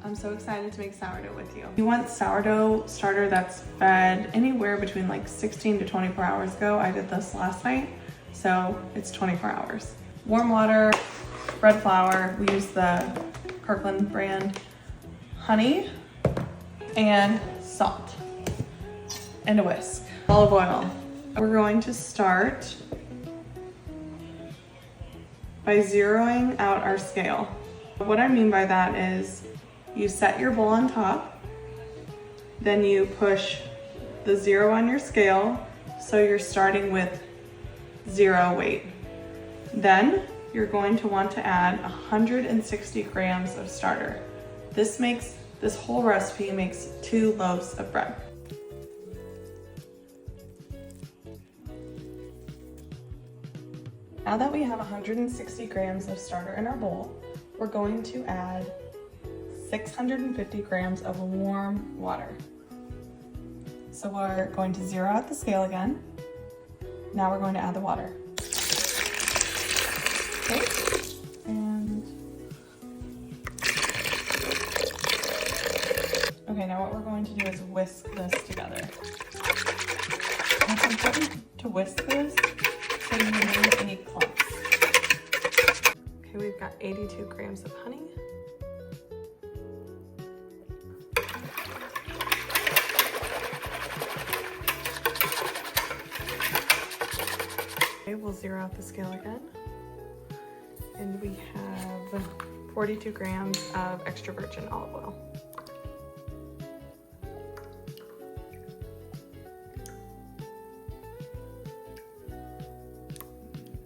I'm so excited to make sourdough with you. You want sourdough starter that's fed anywhere between like 16 to 24 hours ago. I did this last night, so it's 24 hours. Warm water, bread flour, we use the Kirkland brand, honey, and salt, and a whisk. Olive oil. We're going to start by zeroing out our scale. What I mean by that is you set your bowl on top, then you push the 0 on your scale, so you're starting with 0 weight. Then you're going to want to add 160 grams of starter. This whole recipe makes 2 loaves of bread. Now that we have 160 grams of starter in our bowl, we're going to add 650 grams of warm water. So we're going to zero out the scale again. Now we're going to add the water. Okay, and okay, now what we're going to do is whisk this together. It's important to whisk this so you remove any clumps. Okay, we've got 82 grams of honey. Okay, we'll zero out the scale again. And we have 42 grams of extra virgin olive oil.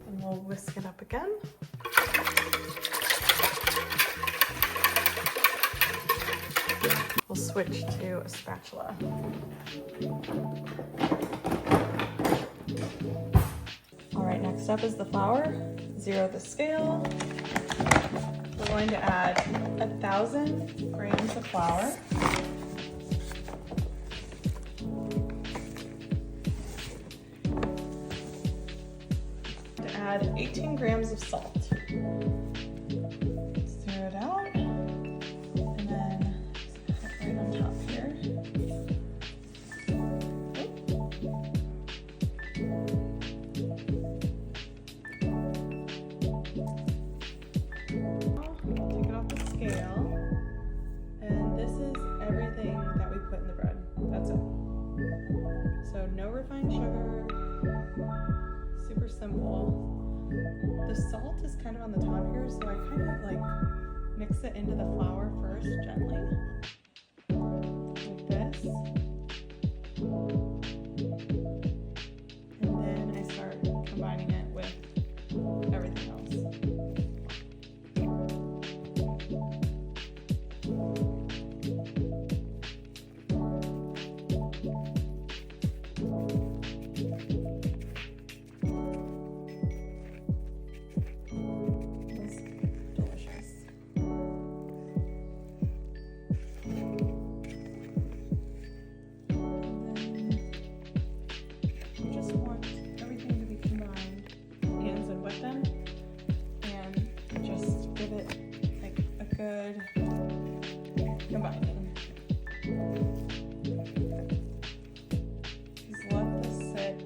And we'll whisk it up again. We'll switch to a spatula. All right, next up is the flour. Zero the scale. We're going to add 1,000 grams of flour. To add 18 grams of salt. Zero it out, and then put it right on top here. Take it off the scale, and this is everything that we put in the bread. That's it. So no refined sugar, super simple. The salt is kind of on the top here, so I kind of like mix it into the flour first gently, like this. And then I start combining it with everything else. Good combining. Just let this sit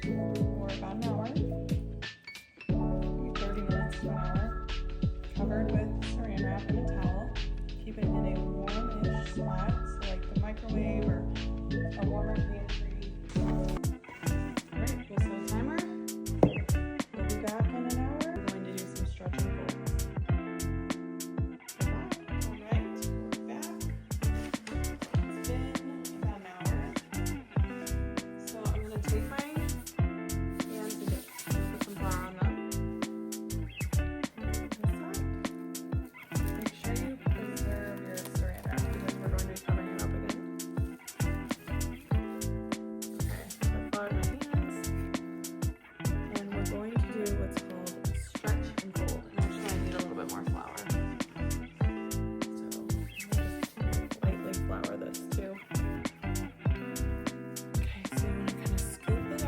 for about an hour, maybe 30 minutes to an hour, covered with Saran Wrap and a towel. Keep it in a warm-ish spot, so like the microwave or a warmer pantry. Alright, we'll set a timer. We'll be back in an hour. We're going to do some stretch and fold. Flour this too. Okay, so you want to kind of scoop it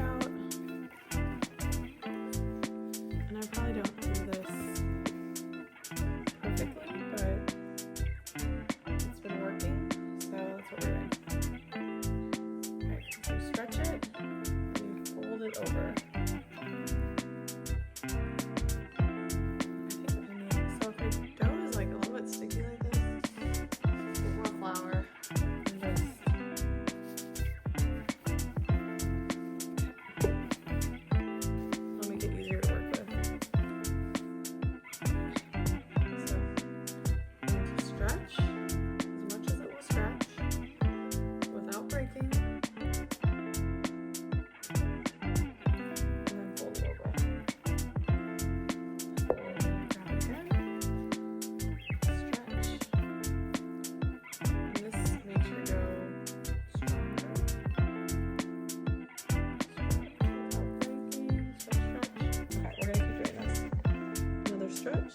stretch.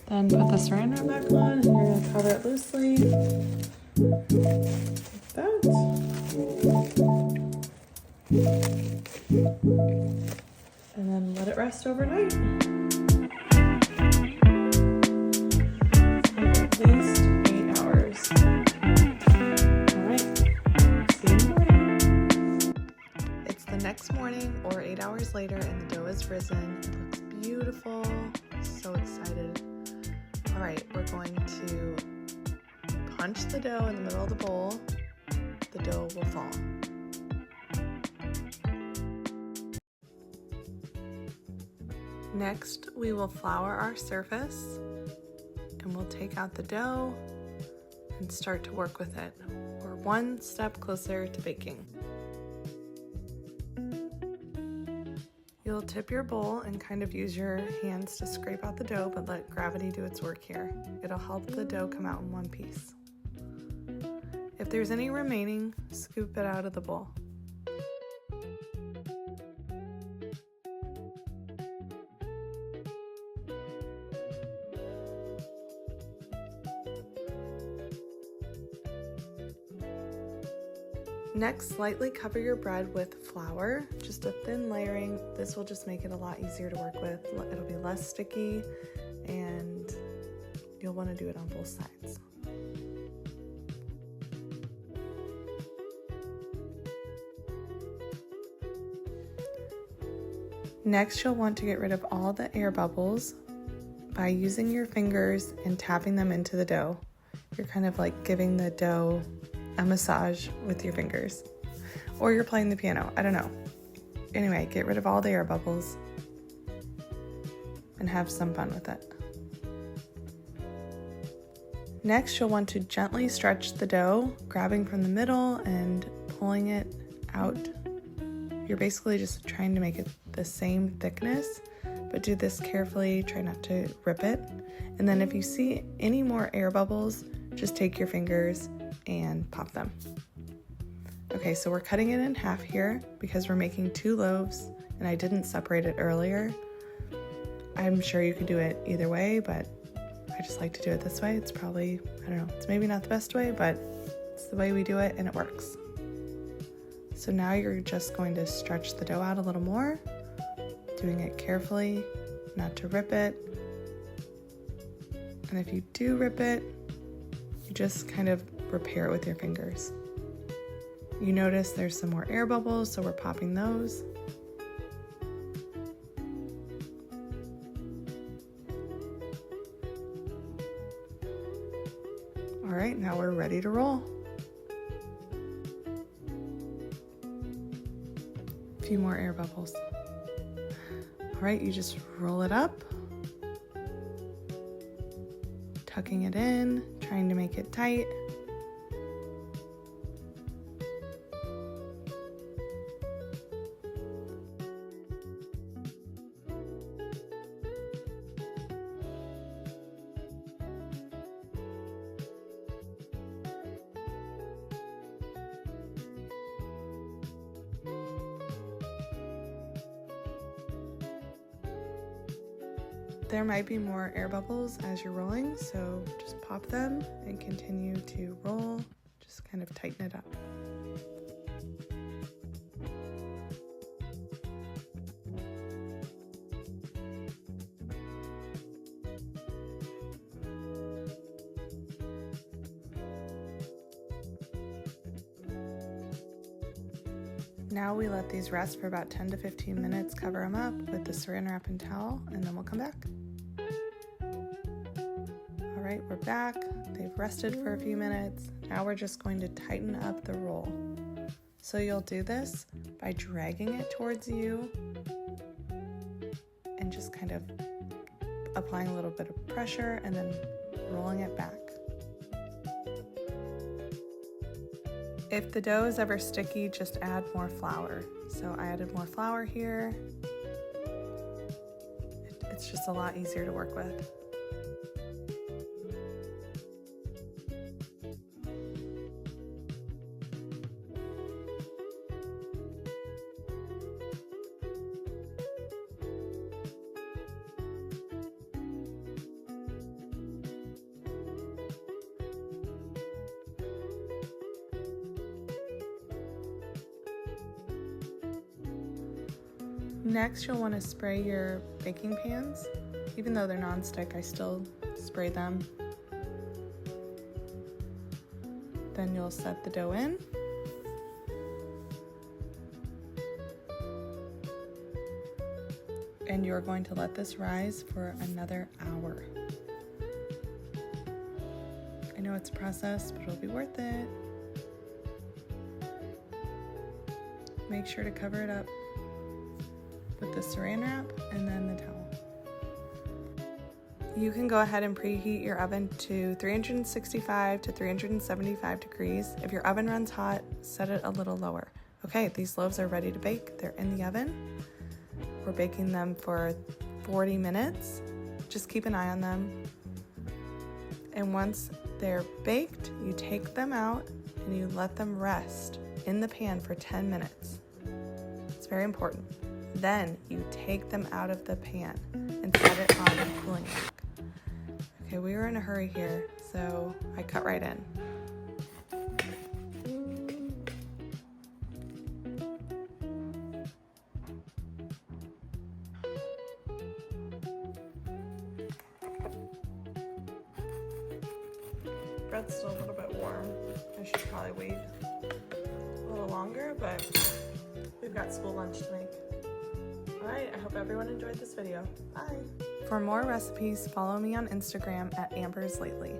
Then put the Saran Wrap back on, and you're going to cover it loosely, like that. And then let it rest overnight. At least 8 hours. All right, see you in the morning. It's the next morning or 8 hours later, and the dough is risen. It looks beautiful. So excited. All right, we're going to punch the dough in the middle of the bowl. The dough will fall. Next, we will flour our surface, and we'll take out the dough and start to work with it. We're one step closer to baking. You'll tip your bowl and kind of use your hands to scrape out the dough, but let gravity do its work here. It'll help the dough come out in one piece. If there's any remaining, scoop it out of the bowl. Next, slightly cover your bread with flour, just a thin layering. This will just make it a lot easier to work with. It'll be less sticky, and you'll want to do it on both sides. Next, you'll want to get rid of all the air bubbles by using your fingers and tapping them into the dough. You're kind of like giving the dough a massage with your fingers, or you're playing the piano, I don't know. Anyway, get rid of all the air bubbles and have some fun with it. Next, you'll want to gently stretch the dough, grabbing from the middle and pulling it out. You're basically just trying to make it the same thickness, but do this carefully, try not to rip it. And then if you see any more air bubbles, just take your fingers and pop them. Okay, so we're cutting it in half here because we're making 2 loaves, and I didn't separate it earlier. I'm sure you could do it either way, but I just like to do it this way. It's probably, I don't know, it's maybe not the best way, but it's the way we do it and it works. So now you're just going to stretch the dough out a little more, doing it carefully, not to rip it. And if you do rip it, you just kind of repair it with your fingers. You notice there's some more air bubbles, so we're popping those. All right, now we're ready to roll. A few more air bubbles. All right, you just roll it up, tucking it in, trying to make it tight. There might be more air bubbles as you're rolling, so just pop them and continue to roll. Just kind of tighten it up. Now we let these rest for about 10 to 15 minutes, cover them up with the Saran Wrap and towel, and then we'll come back. All right, we're back. They've rested for a few minutes. Now we're just going to tighten up the roll. So you'll do this by dragging it towards you and just kind of applying a little bit of pressure and then rolling it back. If the dough is ever sticky, just add more flour. So I added more flour here. It's just a lot easier to work with. Next, you'll want to spray your baking pans. Even though they're non-stick, I still spray them. Then you'll set the dough in. And you're going to let this rise for another hour. I know it's a process, but it'll be worth it. Make sure to cover it up with the Saran Wrap and then the towel. You can go ahead and preheat your oven to 365 to 375 degrees. If your oven runs hot, set it a little lower. Okay, these loaves are ready to bake. They're in the oven. We're baking them for 40 minutes. Just keep an eye on them. And once they're baked, you take them out and you let them rest in the pan for 10 minutes. It's very important. Then you take them out of the pan and set it on a cooling rack. Okay, we were in a hurry here, so I cut right in. Bread's still a little bit warm. I should probably wait a little longer, but we've got school lunch to make. Alright, I hope everyone enjoyed this video. Bye! For more recipes, follow me on Instagram at AmbersLately.